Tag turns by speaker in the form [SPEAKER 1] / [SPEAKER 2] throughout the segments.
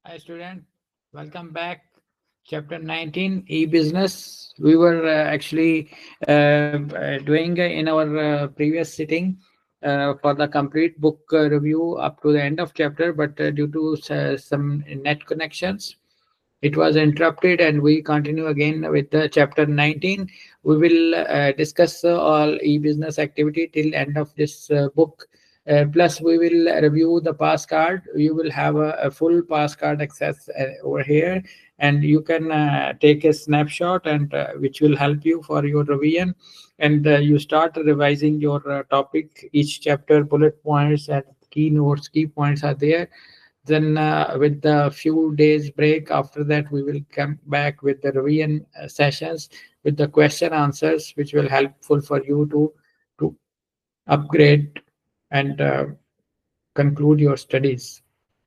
[SPEAKER 1] Hi, student. Welcome back. Chapter 19, e-business. We were actually doing in our previous sitting for the complete book review up to the end of chapter, but due to some net connections, it was interrupted, and we continue again with the chapter 19. We will discuss all e-business activity till end of this book. Plus, we will review the pass card. You will have a full pass card access over here, and you can take a snapshot, and which will help you for your revision. And you start revising your topic, each chapter, bullet points, and key notes, key points are there. Then, with the few days break after that, we will come back with the revision sessions with the question answers, which will helpful for you to upgrade and conclude your studies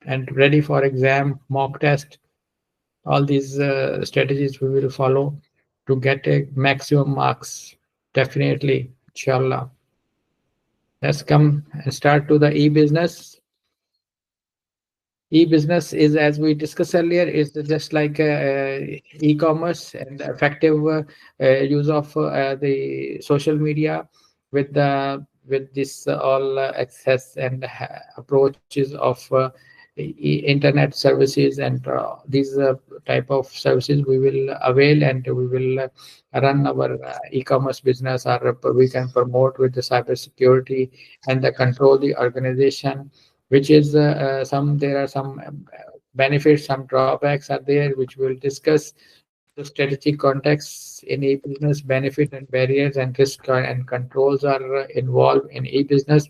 [SPEAKER 1] and ready for exam, mock test. All these strategies we will follow to get a maximum marks. Definitely, inshallah. Let's come and start to the e-business. E-business is, as we discussed earlier, is just like e-commerce and effective use of the social media with this all access and approaches of internet services, and these type of services we will avail, and we will run our e-commerce business, or we can promote with the cyber security and the control the organization, which is some there are some benefits, some drawbacks are there, which we'll discuss. So strategic context in e-business, benefit and barriers and risk and controls are involved in e-business.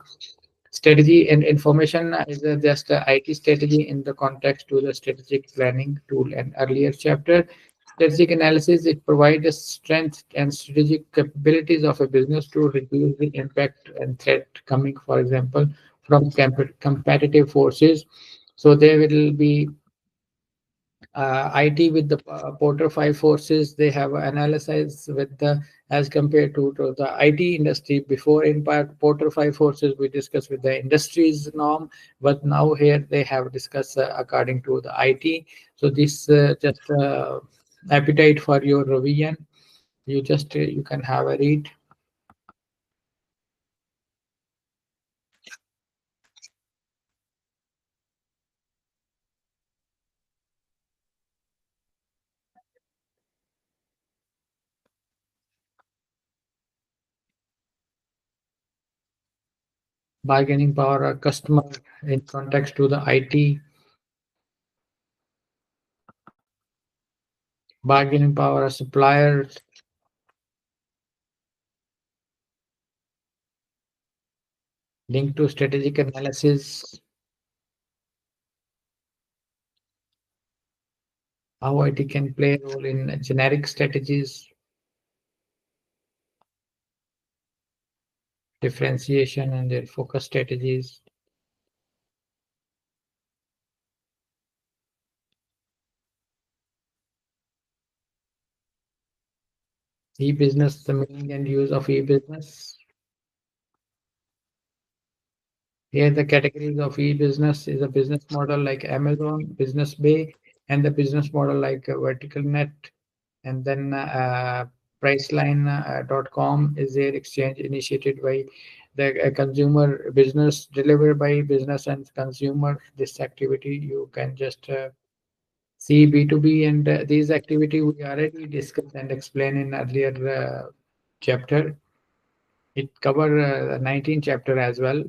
[SPEAKER 1] Strategy and information is just a IT strategy in the context to the strategic planning tool and earlier chapter. Strategic analysis, it provides the strength and strategic capabilities of a business to reduce the impact and threat coming, for example, from competitive forces. So there will be IT with the Porter 5 forces. They have analysis with the as compared to the IT industry. Before in Porter 5 forces, we discussed with the industry's norm, but now here they have discussed according to the IT. So this just appetite for your revision. You just you can have a read. Bargaining power, a customer in context to the IT. Bargaining power, a supplier linked to strategic analysis. How IT can play a role in generic strategies, differentiation, and their focus strategies. E-business, the meaning and use of e-business. Here, the categories of e-business is a business model like Amazon, Business Bay, and the business model like Vertical Net, and then Priceline.com is their exchange initiated by the consumer business, delivered by business and consumer. This activity you can just see B2B, and these activity we already discussed and explained in earlier chapter. It cover 19 chapter as well.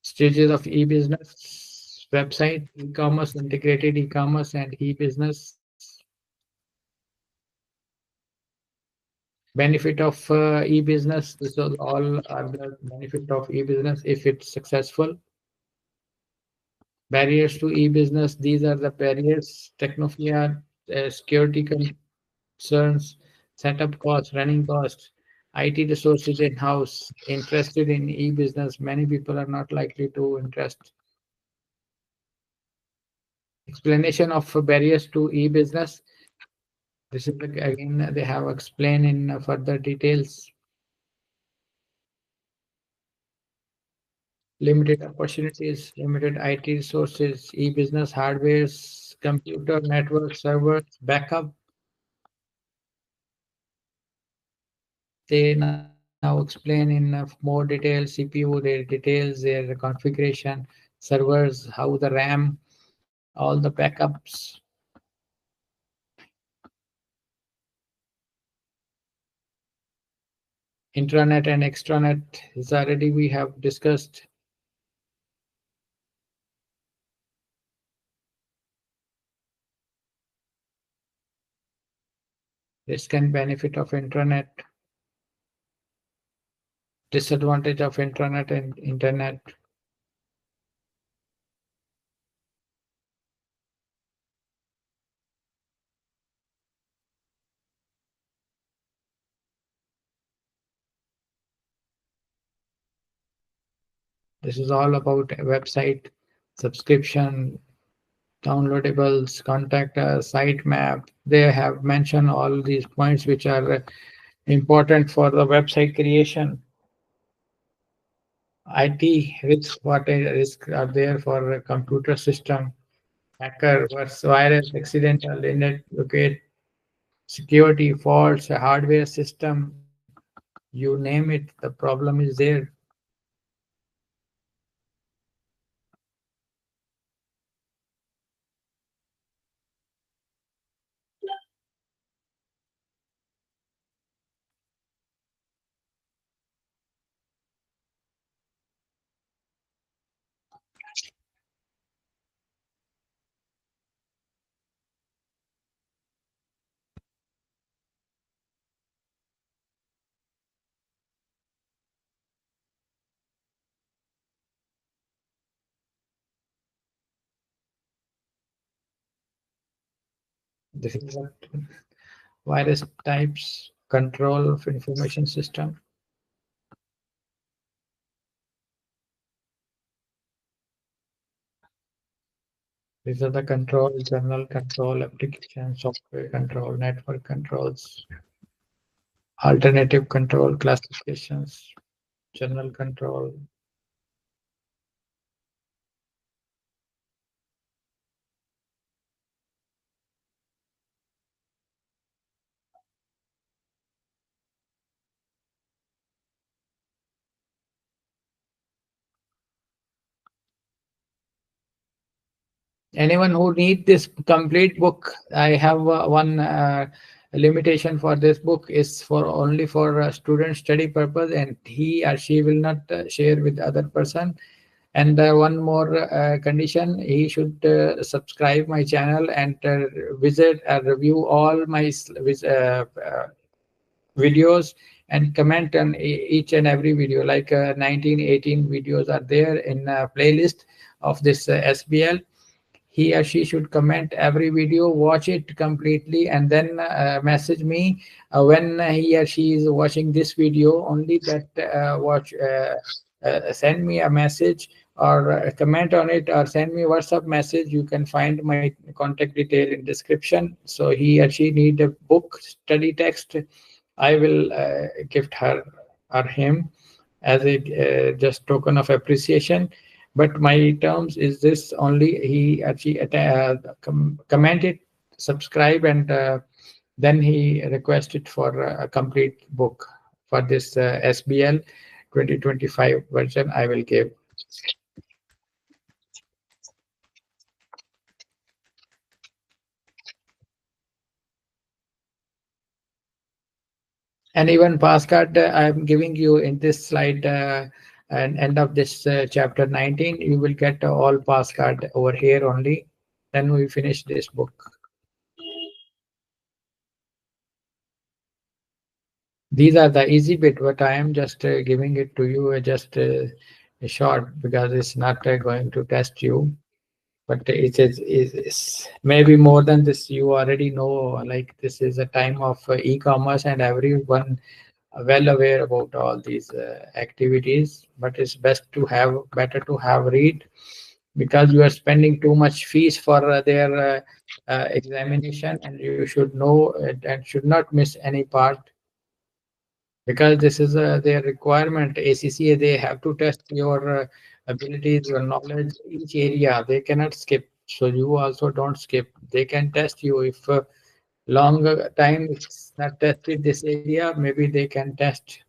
[SPEAKER 1] Stages of e-business, website, e-commerce, integrated e-commerce, and e-business. Benefit of e-business. This is all are the benefit of e-business if it's successful. Barriers to e-business. These are the barriers: technophobia, security concerns, setup costs, running costs, IT resources in-house. Interested in e-business, many people are not likely to interest. Explanation of barriers to e-business. This is again they have explained in further details. limited opportunities, limited IT resources, e-business hardwares, computer network servers, backup. They now explain in more detail CPU, their details, their configuration, servers, how the RAM, all the backups, intranet and extranet is already we have discussed. Risk and benefit of intranet, disadvantage of intranet and internet. This is all about a website subscription, downloadables, contact us, sitemap. They have mentioned all these points which are important for the website creation. IT risks, what risks are there for a computer system, hacker, what's virus, accidental, inadequate security faults, a hardware system, you name it, the problem is there. This is what virus types, control of information system. These are the control, general control, application, software control, network controls, alternative control classifications, general control. Anyone who need this complete book, I have one limitation for this book is for only for student study purpose, and he or she will not share with other person. And one more condition, he should subscribe my channel and visit and review all my videos and comment on each and every video. Like 19, 18 videos are there in a playlist of this SBL. He or she should comment every video, watch it completely, and then message me when he or she is watching this video. Only that send me a message or comment on it, or send me WhatsApp message. You can find my contact detail in description. So he or she need a book study text, I will gift her or him as a just token of appreciation. But my terms is this only: he actually commented, subscribe, and then he requested for a complete book for this SBL 2025 version. I will give. And even pass card, I'm giving you in this slide. And end of this chapter 19, you will get all pass card over here only. Then we finish this book. These are the easy bit, but I am just giving it to you just a short, because it's not going to test you. But is maybe more than this. You already know, like this is a time of e-commerce, and everyone well aware about all these activities. But it's better to have read, because you are spending too much fees for their examination, and you should know and should not miss any part, because this is their requirement. ACCA, they have to test your abilities, your knowledge, each area. They cannot skip. So you also don't skip. They can test you if long time it's not tested this area. Maybe they can test.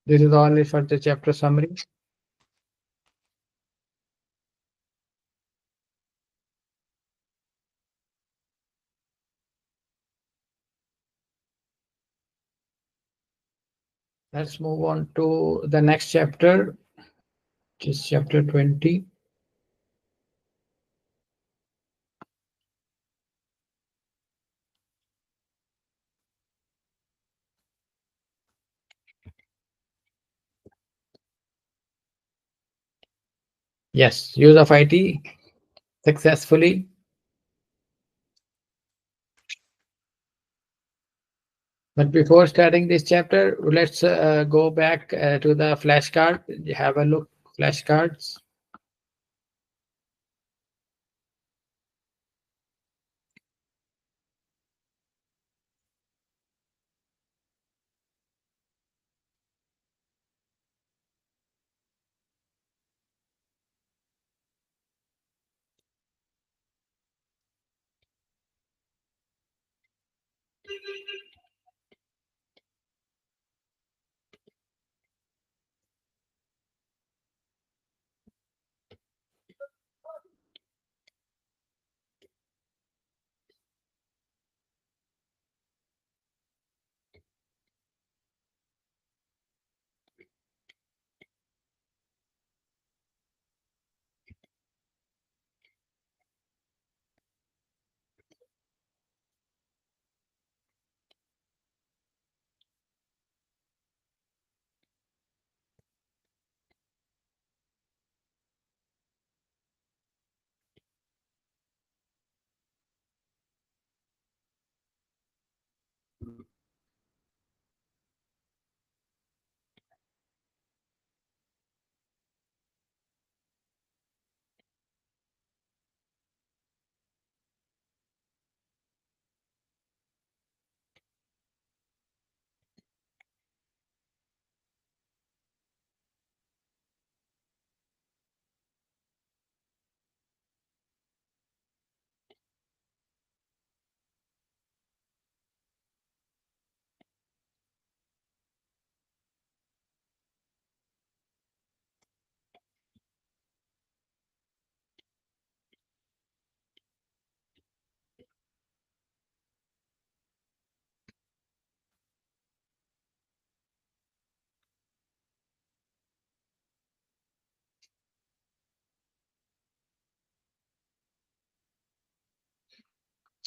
[SPEAKER 1] This is all for the chapter summary. Let's move on to the next chapter, which is chapter 20. Yes, use of IT successfully. But before starting this chapter, let's go back to the flashcard. Have a look, flashcards.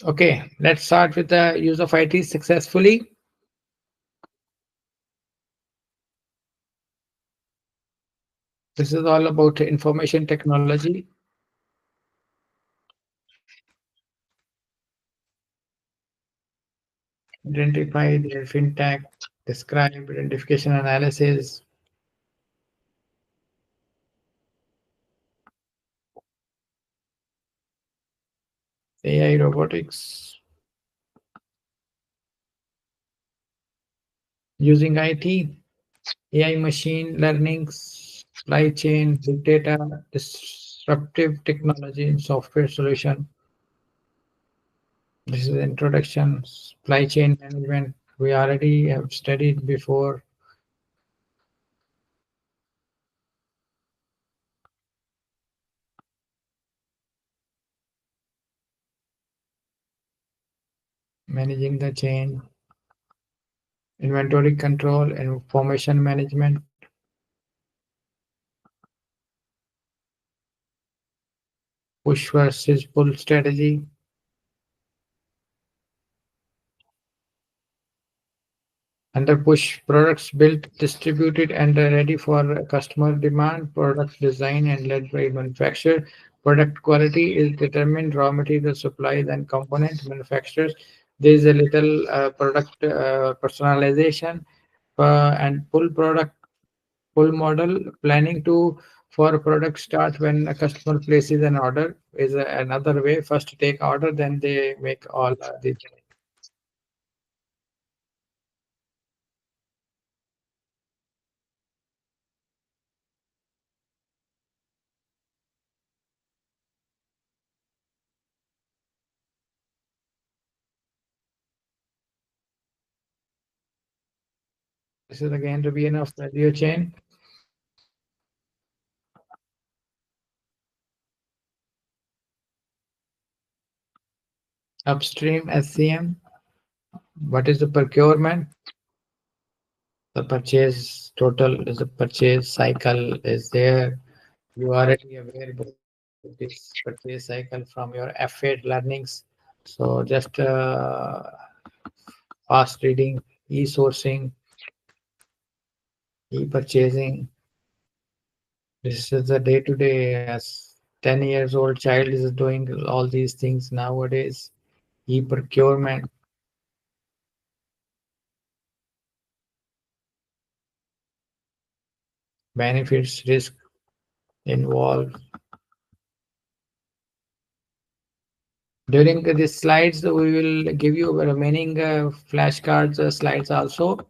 [SPEAKER 1] Okay, let's start with the use of IT successfully. This is all about information technology. Identify the fintech, describe identification analysis, AI robotics, using IT, AI machine learning, supply chain, big data, disruptive technology and software solution. This is introduction, supply chain management. We already have studied before. Managing the chain, inventory control, information management, push versus pull strategy, under push products built, distributed, and ready for customer demand. Product design and led by manufacturer. Product quality is determined raw material supply, then component manufacturers, There is a little product personalization and pull product pull model planning to for product start when a customer places an order is another way. First take order, then they make all the. This is again to be enough value chain. Upstream SCM. What is the procurement? The purchase total is the purchase cycle is there. You are already aware about this purchase cycle from your F8 learnings. So just fast reading, e-sourcing, e-purchasing. This is the day-to-day as 10 years old child is doing all these things nowadays. E-procurement, benefits, risk involved. During these slides, we will give you remaining flashcards slides also.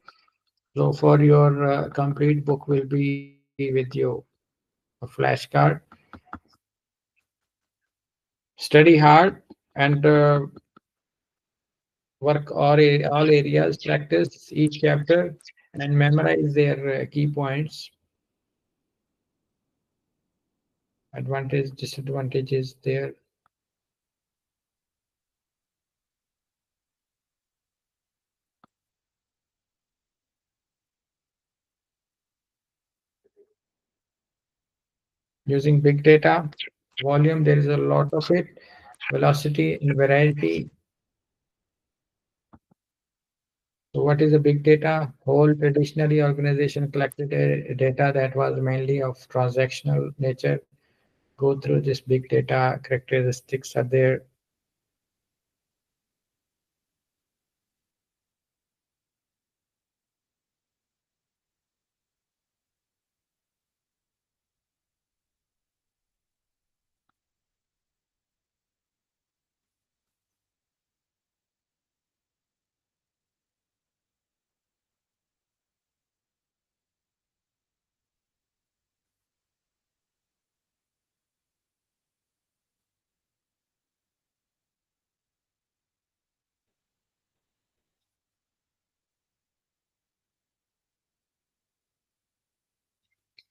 [SPEAKER 1] So for your complete book will be with you a flashcard. Study hard and work all areas. Practice each chapter and memorize their key points. Advantage, disadvantages there. Using big data, volume, there is a lot of it. Velocity and variety. So what is a big data? Whole traditionally organization collected data that was mainly of transactional nature. Go through this big data characteristics are there.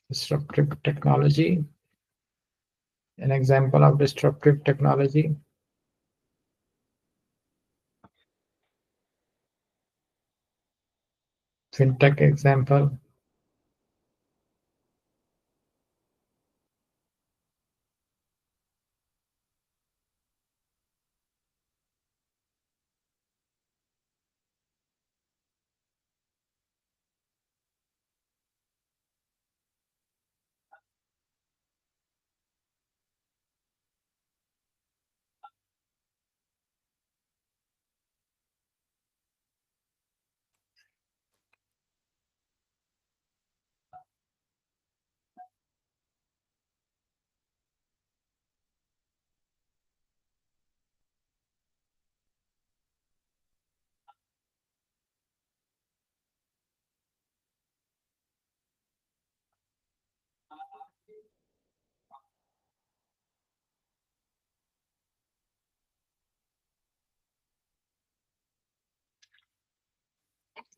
[SPEAKER 1] Disruptive technology. An example of disruptive technology. Fintech example.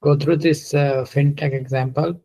[SPEAKER 1] Go through this fintech example.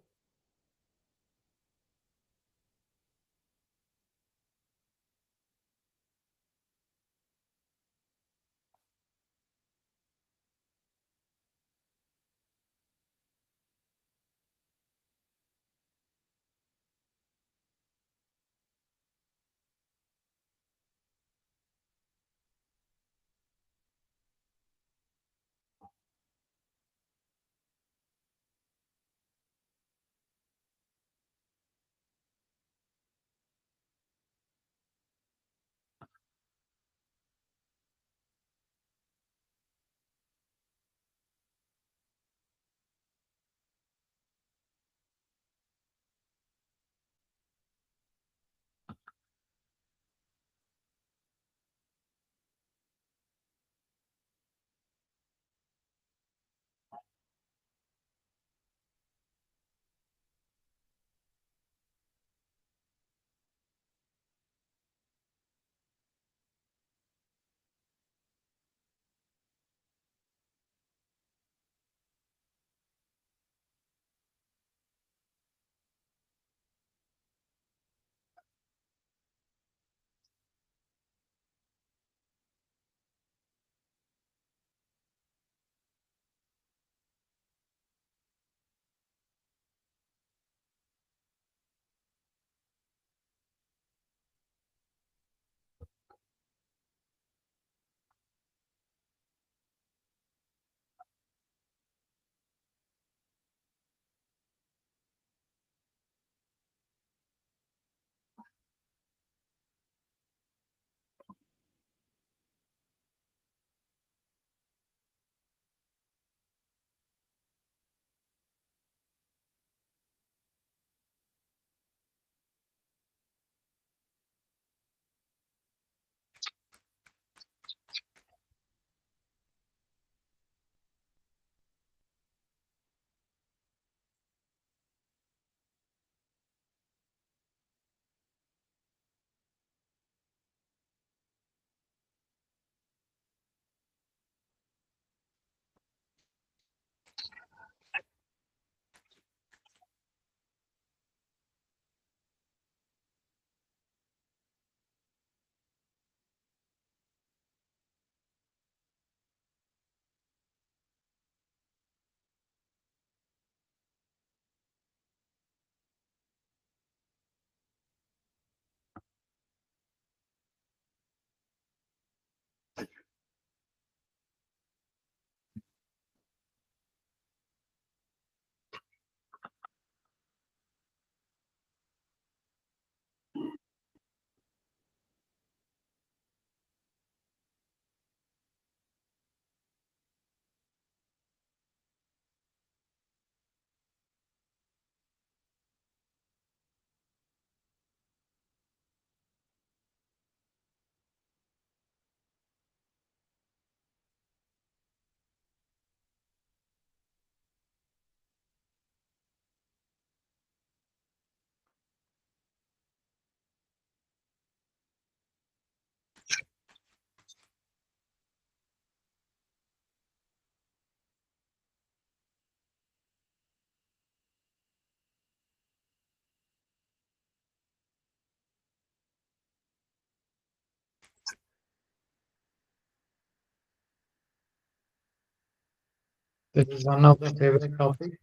[SPEAKER 1] This is one of the favorite topics.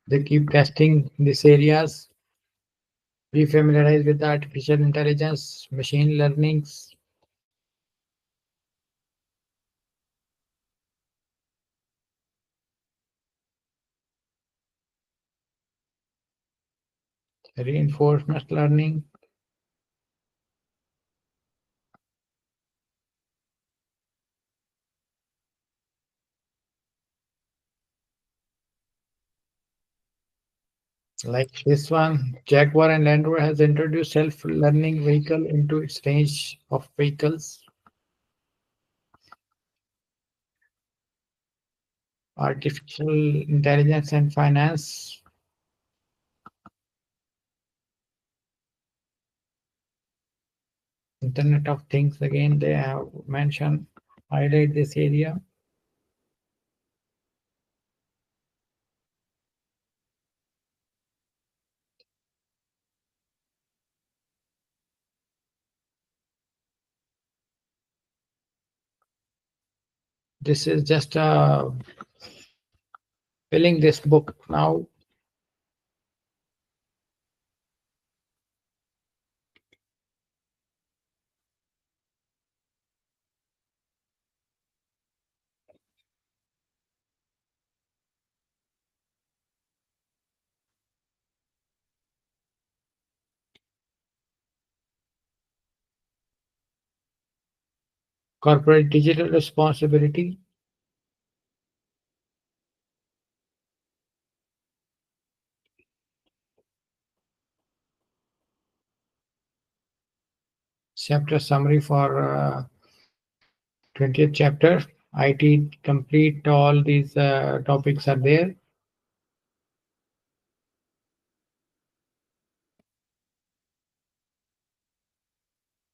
[SPEAKER 1] They keep testing these areas. Be familiarized with the artificial intelligence, machine learnings, reinforcement learning, like this one. Jaguar and Land Rover has introduced self-learning vehicle into its range of vehicles. Artificial intelligence and finance, Internet of Things. Again, they have mentioned, highlight this area. This is just filling this book now. Corporate digital responsibility. Chapter summary for 20th chapter. IT complete, all these topics are there.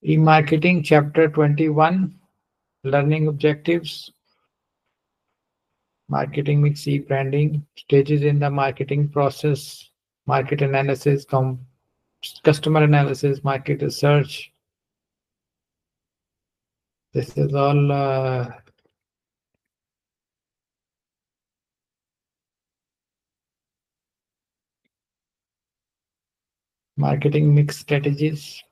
[SPEAKER 1] E-marketing, chapter 21, learning objectives, marketing mix, e-branding, stages in the marketing process, market analysis, customer analysis, market research. This is all marketing mix strategies.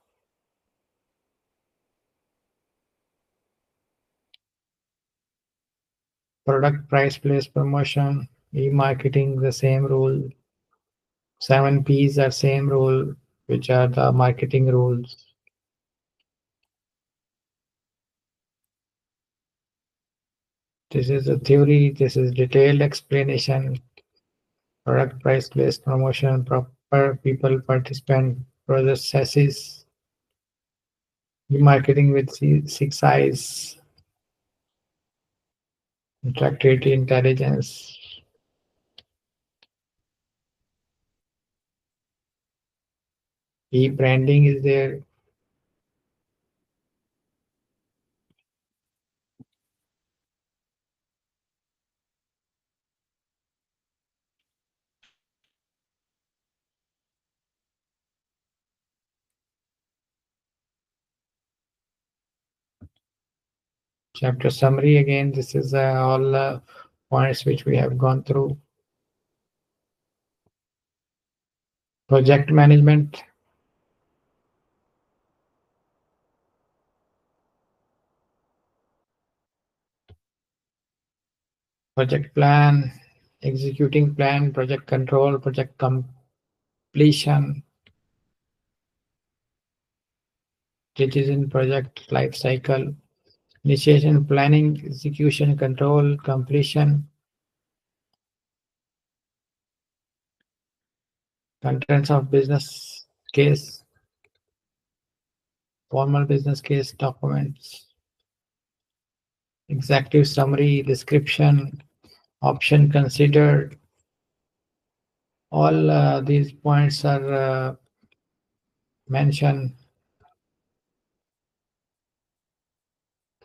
[SPEAKER 1] Product, price, place, promotion, e-marketing, the same rule. 7 P's are same rule, which are the marketing rules. This is a theory, this is detailed explanation. Product, price, place, promotion, proper people, participant, processes. E-marketing with 6 I's. Interactivity, intelligence. E-branding is there. Chapter summary, again, this is all points which we have gone through. Project management. Project plan, executing plan, project control, project completion, stages in project life cycle, initiation, planning, execution, control, completion, contents of business case, formal business case documents, executive summary, description, option considered. All these points are mentioned.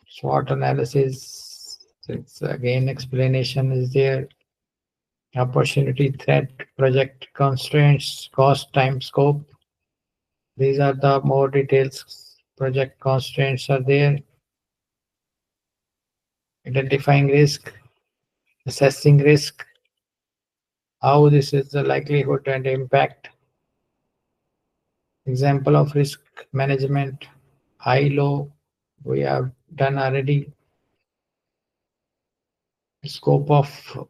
[SPEAKER 1] SWOT analysis, it's again explanation is there. Opportunity, threat, project constraints, cost, time, scope. These are the more details. Project constraints are there. Identifying risk, assessing risk, how this is the likelihood and impact. Example of risk management, high low, we have done already. Scope of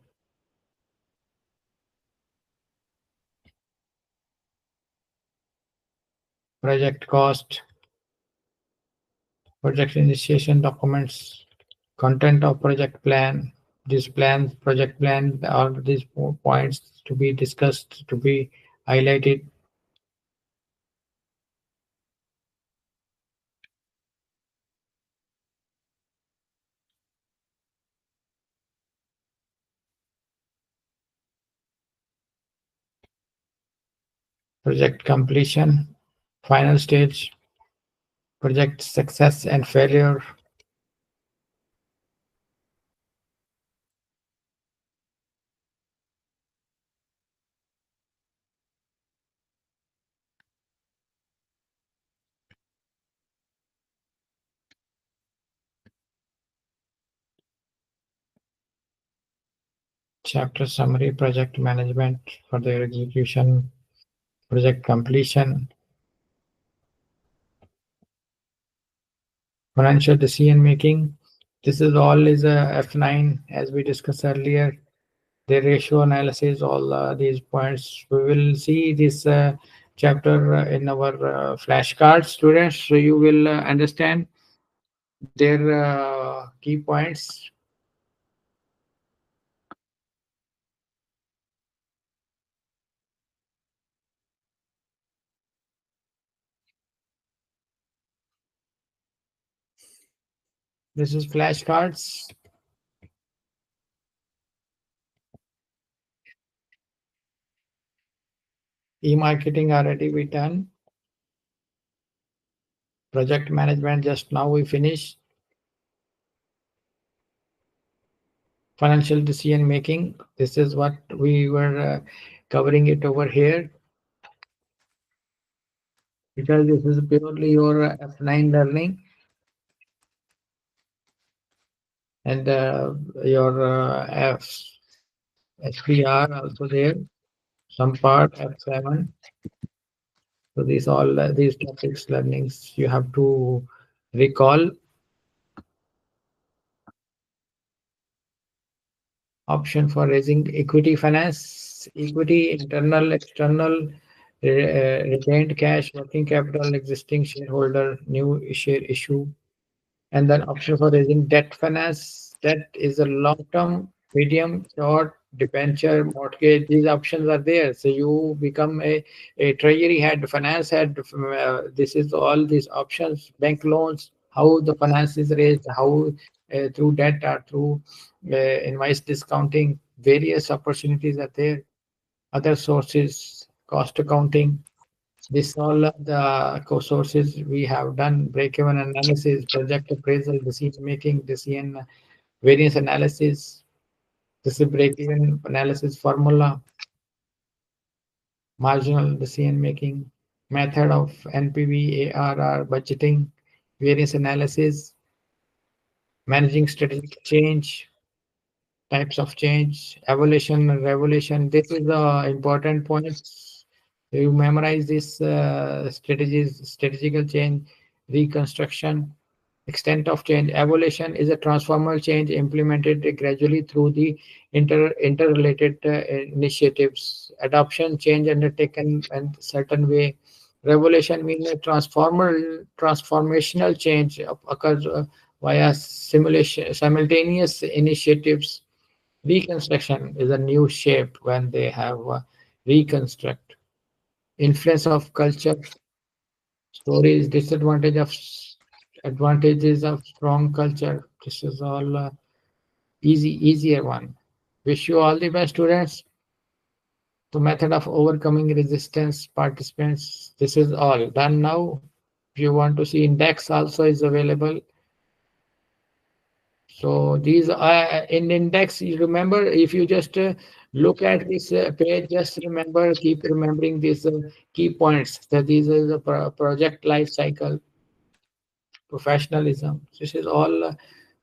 [SPEAKER 1] project cost, project initiation documents, content of project plan. This plan, project plan, all these points to be discussed, to be highlighted. Project completion, final stage, project success and failure, chapter summary, project management, further execution, project completion, financial decision making. This is all is a F9 as we discussed earlier. The ratio analysis, all these points. We will see this chapter in our flashcards, students. So you will understand their key points. This is flashcards. E-marketing already we done. Project management just now we finished. Financial decision making. This is what we were covering it over here, because this is purely your F9 learning, and your SPR also there, some part F7. So these all these topics learnings you have to recall. Option for raising equity finance, equity, internal, external, retained cash, working capital, existing shareholder, new share issue, and then option for raising debt finance. That is a long term, medium, short, debenture, mortgage. These options are there. So you become a treasury head, finance head. This is all these options, bank loans, how the finance is raised, how through debt or through invoice discounting. Various opportunities are there. Other sources, cost accounting, this all the co-sources we have done, break-even analysis, project appraisal, decision making, decision variance analysis. This is break-even analysis formula, marginal decision making, method of NPV, ARR, budgeting, variance analysis, managing strategic change, types of change, evolution and revolution. This is the important points. You memorize this strategies, strategical change, reconstruction, extent of change. Evolution is a transformational change implemented gradually through the interrelated initiatives. Adoption, change undertaken in certain way. Revolution means a transformational change occurs via simultaneous initiatives. Reconstruction is a new shape when they have reconstruct. Influence of culture, stories, advantages of strong culture. This is all easier one. Wish you all the best, students. The method of overcoming resistance, participants. This is all done now. If you want to see index, also is available. So these are in index. You remember, if you just look at this page, just remember, keep remembering these key points. That these are the project life cycle, professionalism. This is all.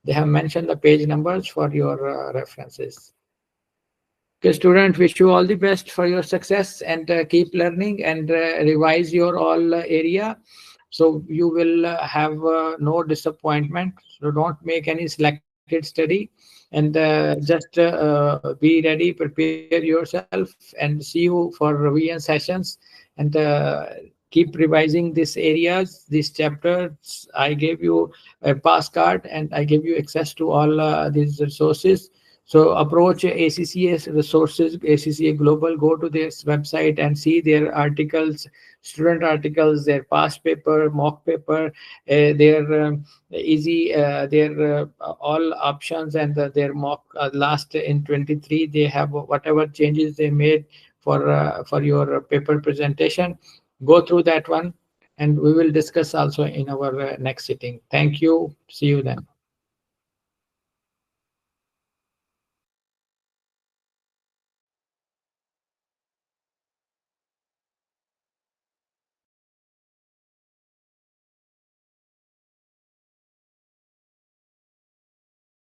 [SPEAKER 1] They have mentioned the page numbers for your references. Okay, student, wish you all the best for your success, and keep learning and revise your all area. So you will have no disappointment. So don't make any selected study, and just be ready, prepare yourself, and see you for revision sessions, and keep revising these areas, these chapters. I gave you a pass card, and I give you access to all these resources. So approach ACCA resources, ACCA Global, go to their website and see their articles, student articles, their past paper, mock paper, their easy, their all options, and their mock last in 23. They have whatever changes they made for your paper presentation. Go through that one, and we will discuss also in our next sitting. Thank you. See you then.